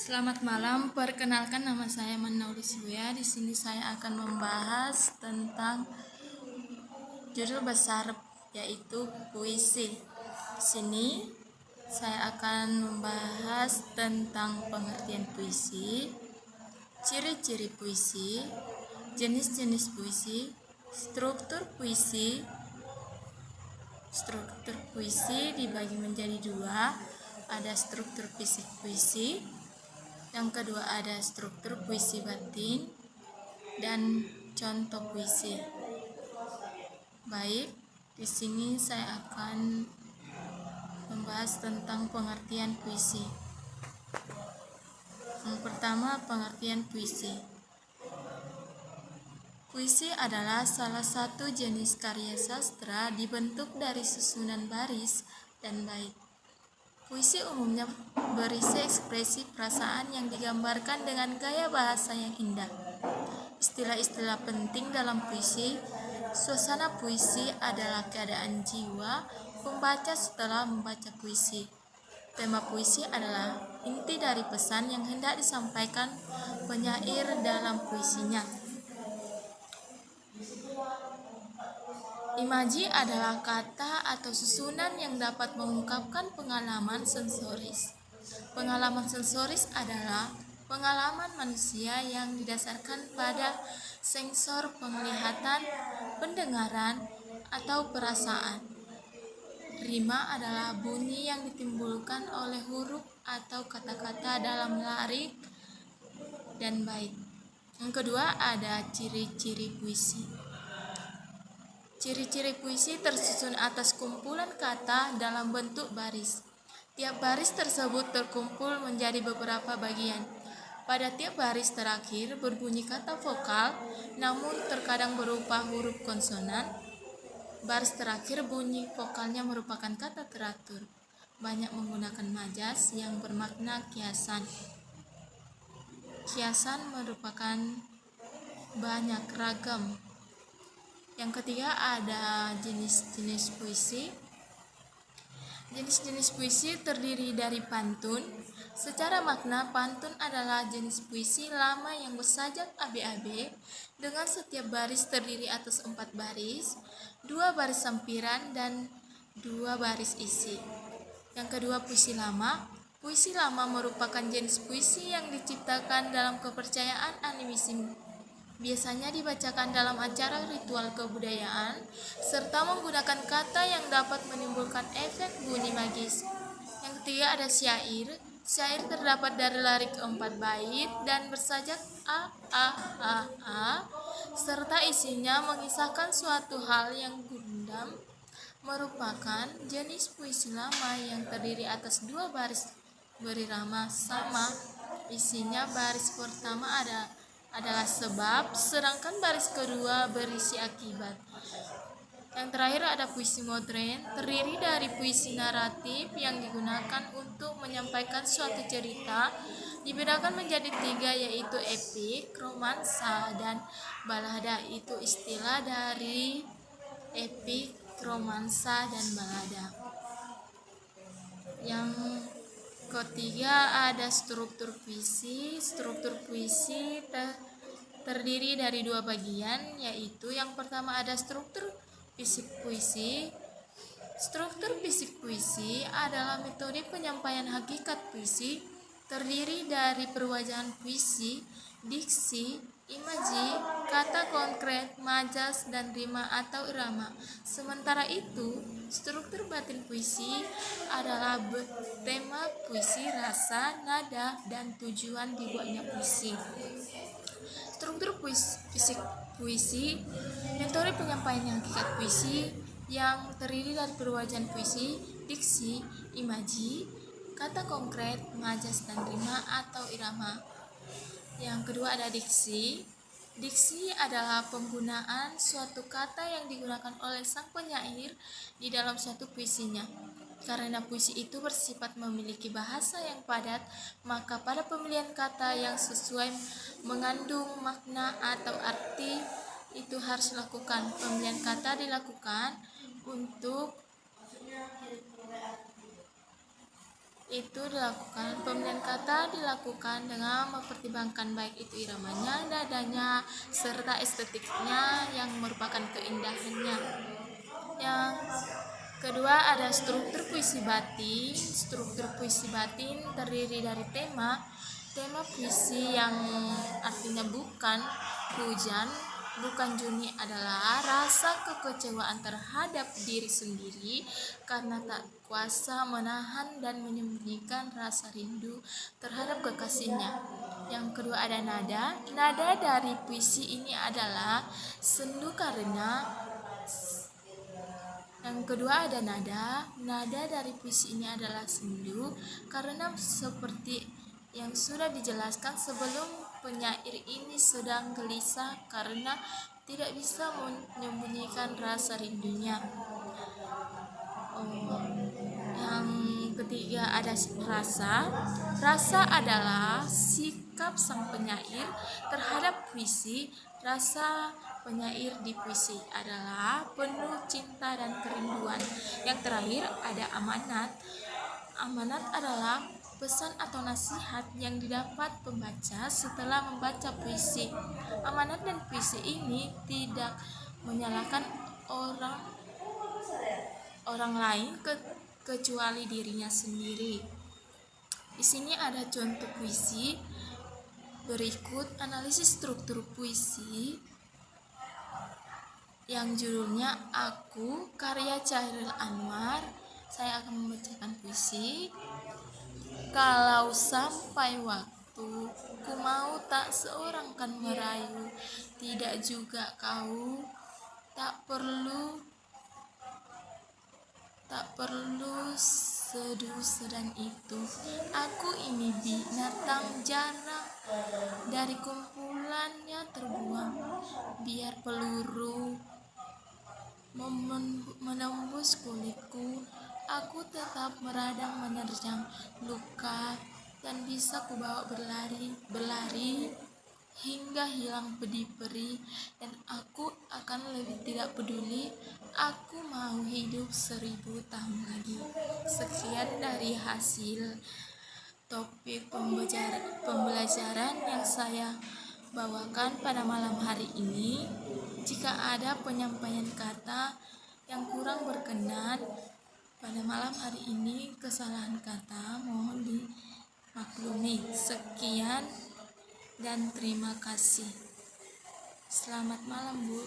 Selamat malam, perkenalkan nama saya Manauli Sibuya. Di sini saya akan membahas tentang judul besar yaitu puisi. Di sini saya akan membahas tentang pengertian puisi, ciri-ciri puisi, jenis-jenis puisi, struktur puisi. Struktur puisi dibagi menjadi dua, ada struktur fisik puisi. Yang kedua ada struktur puisi batin dan contoh puisi. Baik, di sini saya akan membahas tentang pengertian puisi. Yang pertama, pengertian puisi. Puisi adalah salah satu jenis karya sastra dibentuk dari susunan baris dan bait. Puisi umumnya berisi ekspresi perasaan yang digambarkan dengan gaya bahasa yang indah. Istilah-istilah penting dalam puisi. Suasana puisi adalah keadaan jiwa pembaca setelah membaca puisi. Tema puisi adalah inti dari pesan yang hendak disampaikan penyair dalam puisinya. Imaji adalah kata atau susunan yang dapat mengungkapkan pengalaman sensoris. Pengalaman sensoris adalah pengalaman manusia yang didasarkan pada sensor penglihatan, pendengaran, atau perasaan. Rima adalah bunyi yang ditimbulkan oleh huruf atau kata-kata dalam lirik dan bait. Yang kedua ada ciri-ciri puisi. Ciri-ciri puisi tersusun atas kumpulan kata dalam bentuk baris. Tiap baris tersebut terkumpul menjadi beberapa bagian. Pada tiap baris terakhir berbunyi kata vokal, namun terkadang berupa huruf konsonan. Baris terakhir bunyi vokalnya merupakan kata teratur. Banyak menggunakan majas yang bermakna kiasan. Kiasan merupakan banyak ragam. Yang ketiga ada jenis-jenis puisi. Jenis-jenis puisi terdiri dari pantun. Secara makna, pantun adalah jenis puisi lama yang bersajak abe-abe dengan setiap baris terdiri atas 4 baris, 2 baris sampiran, dan 2 baris isi. Yang kedua, puisi lama. Puisi lama merupakan jenis puisi yang diciptakan dalam kepercayaan animisme. Biasanya dibacakan dalam acara ritual kebudayaan, serta menggunakan kata yang dapat menimbulkan efek bunyi magis. Yang ketiga ada syair. Syair terdapat dari lirik 4 bait dan bersajak a, serta isinya mengisahkan suatu hal yang gundam. Merupakan jenis puisi lama yang terdiri atas 2 baris berirama sama. Isinya baris pertama adalah sebab, sedangkan baris kedua berisi akibat. Yang terakhir ada puisi modern, terdiri dari puisi naratif yang digunakan untuk menyampaikan suatu cerita. Dibedakan menjadi 3 yaitu epik, romansa, dan balada. Itu istilah dari epik, romansa, dan balada. Yang ketiga ada struktur puisi. Struktur puisi terdiri dari 2 bagian, yaitu yang pertama ada struktur fisik puisi. Struktur fisik puisi adalah metode penyampaian hakikat puisi, terdiri dari perwajahan puisi, diksi, imaji, kata konkret, majas, dan rima atau irama. Sementara itu, struktur batin puisi adalah tema puisi, rasa, nada, dan tujuan dibuatnya puisi. Struktur fisik puisi, metode penyampaian hakikat puisi yang terdiri dari perwajahan puisi, diksi, imaji, kata konkret, majas, dan rima atau irama. Yang kedua ada diksi. Diksi adalah penggunaan suatu kata yang digunakan oleh sang penyair di dalam suatu puisinya. Karena puisi itu bersifat memiliki bahasa yang padat, maka pada pemilihan kata yang sesuai mengandung makna atau arti itu harus dilakukan. Pemilihan kata dilakukan untuk itu dilakukan, pemilihan kata dilakukan dengan mempertimbangkan baik itu iramanya, nadanya, serta estetiknya yang merupakan keindahannya. Yang kedua ada struktur puisi batin. Struktur puisi batin terdiri dari tema puisi yang artinya bukan hujan, bukan Juni adalah rasa kekecewaan terhadap diri sendiri karena tak kuasa menahan dan menyembunyikan rasa rindu terhadap kekasihnya. Yang kedua ada nada. Nada dari puisi ini adalah sendu karena yang kedua ada nada. Nada dari puisi ini adalah sendu karena seperti yang sudah dijelaskan sebelum, penyair ini sedang gelisah karena tidak bisa menyembunyikan rasa rindunya. Yang ketiga ada rasa. Rasa adalah sikap sang penyair terhadap puisi. Rasa penyair di puisi adalah penuh cinta dan kerinduan. Yang terakhir ada amanat. Amanat adalah pesan atau nasihat yang didapat pembaca setelah membaca puisi. Amanat dan puisi ini tidak menyalahkan orang lain kecuali dirinya sendiri. Di sini ada contoh puisi. Berikut analisis struktur puisi yang judulnya Aku, karya Chairil Anwar. Saya akan membacakan puisi. Kalau sampai waktu ku mau tak seorang kan merayu, tidak juga kau, tak perlu seduh sedan itu. Aku ini binatang jarang, dari kumpulannya terbuang. Biar peluru menembus kulitku, aku tetap meradang menerjang luka, dan bisa ku bawa berlari hingga hilang pedih-perih, dan aku akan lebih tidak peduli. Aku mau hidup 1000 tahun lagi. Sekian dari hasil topik pembelajaran yang saya bawakan pada malam hari ini. Jika ada penyampaian kata yang kurang berkenan pada malam hari ini, kesalahan kata mohon dimaklumi. Sekian dan terima kasih. Selamat malam, Bu.